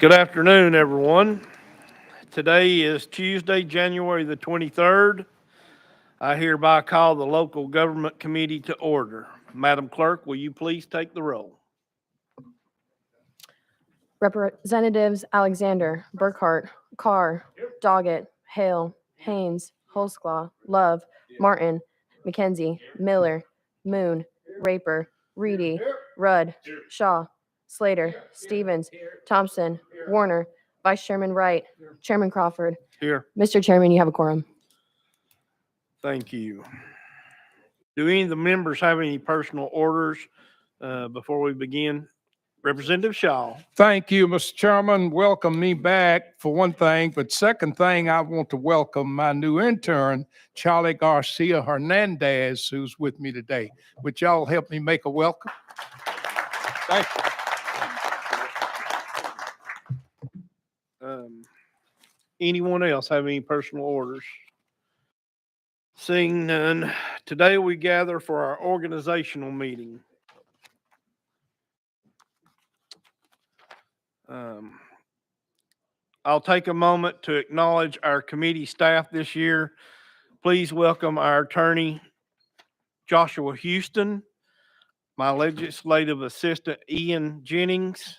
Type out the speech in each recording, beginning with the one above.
Good afternoon, everyone. Today is Tuesday, January the 23rd. I hereby call the local government committee to order. Madam Clerk, will you please take the roll? Representatives Alexander, Burkhart, Carr, Doggett, Hale, Haynes, Holsclaw, Love, Martin, McKenzie, Miller, Moon, Raper, Reedy, Rudd, Shaw, Slater, Stevens, Thompson, Warner, Vice Chairman Wright, Chairman Crawford. Here. Mr. Chairman, you have a quorum. Thank you. Do any of the members have any personal orders before we begin? Representative Shaw. Thank you, Mr. Chairman. Welcome me back for one thing, but second thing, I want to welcome my new intern, Charlie Garcia Hernandez, who's with me today. Would y'all help me make a welcome? Thank you. Anyone else have any personal orders? Seeing none, today we gather for our organizational meeting. I'll take a moment to acknowledge our committee staff this year. Please welcome our attorney, Joshua Houston, my legislative assistant, Ian Jennings,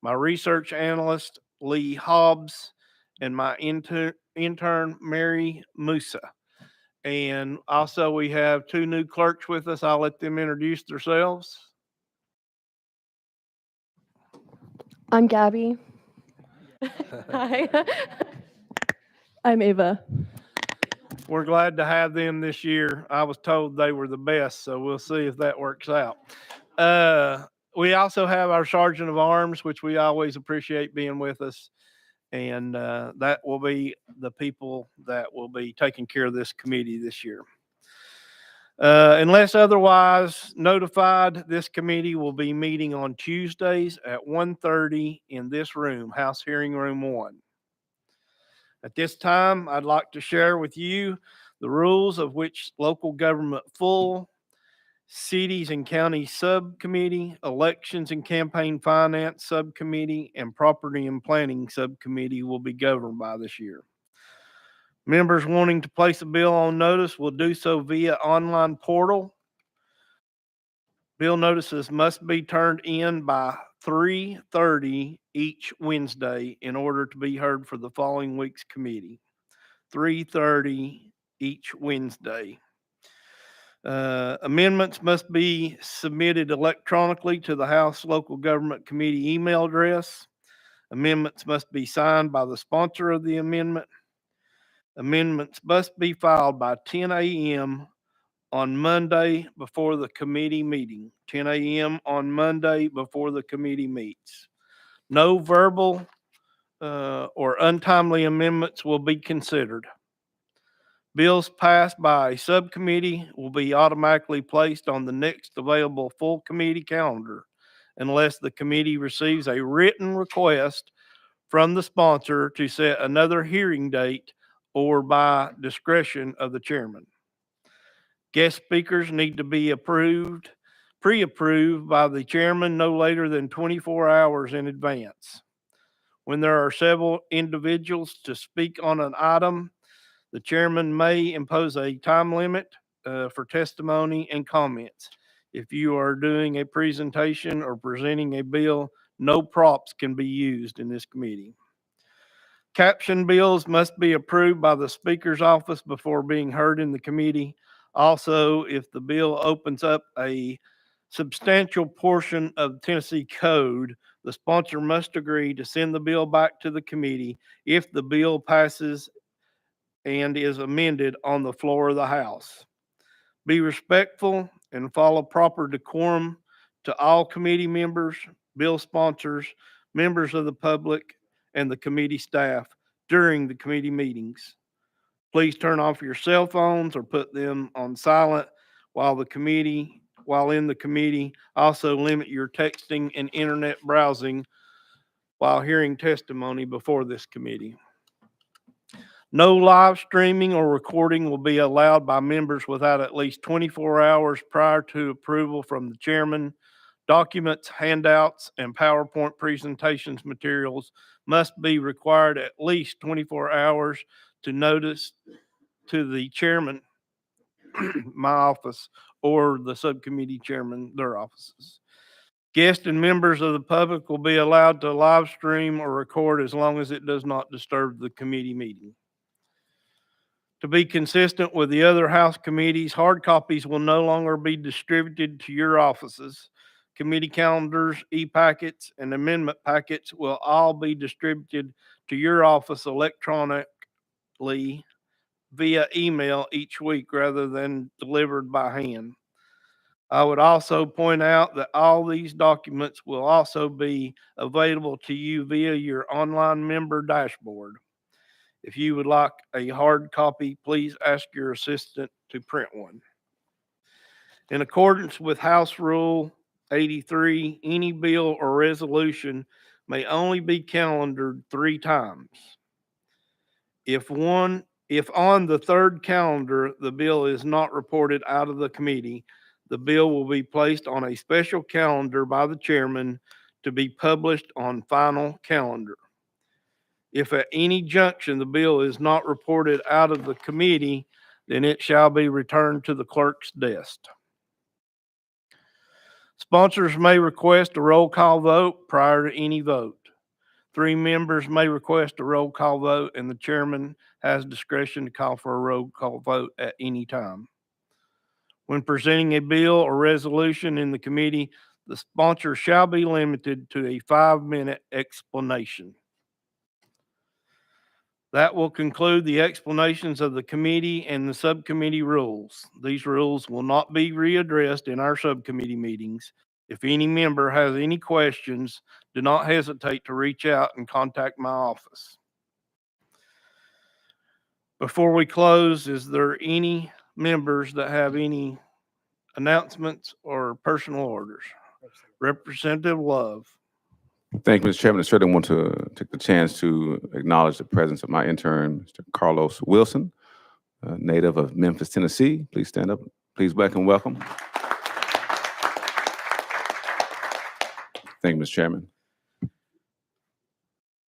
my research analyst, Lee Hobbs, and my intern, Mary Musa. And also we have two new clerks with us. I'll let them introduce themselves. I'm Gabby. Hi. I'm Ava. We're glad to have them this year. I was told they were the best, so we'll see if that works out. We also have our Sergeant of Arms, which we always appreciate being with us. And that will be the people that will be taking care of this committee this year. Unless otherwise notified, this committee will be meeting on Tuesdays at 1:30 in this room, House Hearing Room 1. At this time, I'd like to share with you the rules of which local government full, cities and county subcommittee, elections and campaign finance subcommittee, and property and planning subcommittee will be governed by this year. Members wanting to place a bill on notice will do so via online portal. Bill notices must be turned in by 3:30 each Wednesday in order to be heard for the following week's committee. 3:30 each Wednesday. Amendments must be submitted electronically to the House Local Government Committee email address. Amendments must be signed by the sponsor of the amendment. Amendments must be filed by 10 a.m. on Monday before the committee meeting. 10 a.m. on Monday before the committee meets. No verbal or untimely amendments will be considered. Bills passed by a subcommittee will be automatically placed on the next available full committee calendar unless the committee receives a written request from the sponsor to set another hearing date or by discretion of the chairman. Guest speakers need to be pre-approved by the chairman no later than 24 hours in advance. When there are several individuals to speak on an item, the chairman may impose a time limit for testimony and comments. If you are doing a presentation or presenting a bill, no props can be used in this committee. Caption bills must be approved by the Speaker's office before being heard in the committee. Also, if the bill opens up a substantial portion of the Tennessee Code, the sponsor must agree to send the bill back to the committee if the bill passes and is amended on the floor of the House. Be respectful and follow proper decorum to all committee members, bill sponsors, members of the public, and the committee staff during the committee meetings. Please turn off your cell phones or put them on silent while in the committee. Also limit your texting and internet browsing while hearing testimony before this committee. No live streaming or recording will be allowed by members without at least 24 hours prior to approval from the chairman. Documents, handouts, and PowerPoint presentations materials must be required at least 24 hours to notice to the chairman, my office, or the subcommittee chairman, their offices. Guests and members of the public will be allowed to live stream or record as long as it does not disturb the committee meeting. To be consistent with the other House committees, hard copies will no longer be distributed to your offices. Committee calendars, e-packets, and amendment packets will all be distributed to your office electronically via email each week rather than delivered by hand. I would also point out that all these documents will also be available to you via your online member dashboard. If you would like a hard copy, please ask your assistant to print one. In accordance with House Rule 83, any bill or resolution may only be calendared 3 times. If on the third calendar, the bill is not reported out of the committee, the bill will be placed on a special calendar by the chairman to be published on final calendar. If at any junction the bill is not reported out of the committee, then it shall be returned to the clerk's desk. Sponsors may request a roll call vote prior to any vote. 3 members may request a roll call vote, and the chairman has discretion to call for a roll call vote at any time. When presenting a bill or resolution in the committee, the sponsor shall be limited to a 5-minute explanation. That will conclude the explanations of the committee and the subcommittee rules. These rules will not be readdressed in our subcommittee meetings. If any member has any questions, do not hesitate to reach out and contact my office. Before we close, is there any members that have any announcements or personal orders? Representative Love. Thank you, Mr. Chairman. I certainly want to take the chance to acknowledge the presence of my intern, Mr. Carlos Wilson, a native of Memphis, Tennessee. Please stand up. Please welcome. Thank you, Mr. Chairman.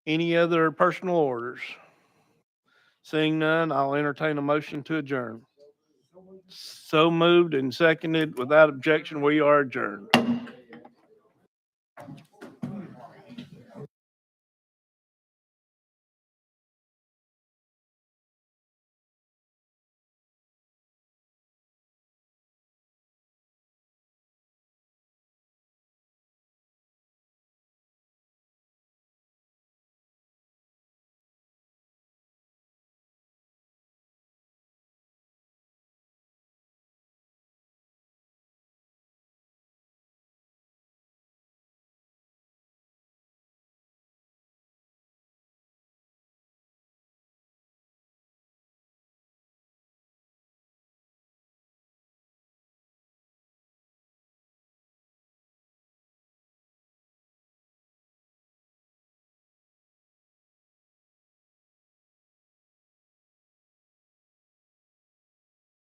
Any other personal orders? Seeing none, I'll entertain a motion to adjourn. So moved and seconded. Without objection, we are adjourned.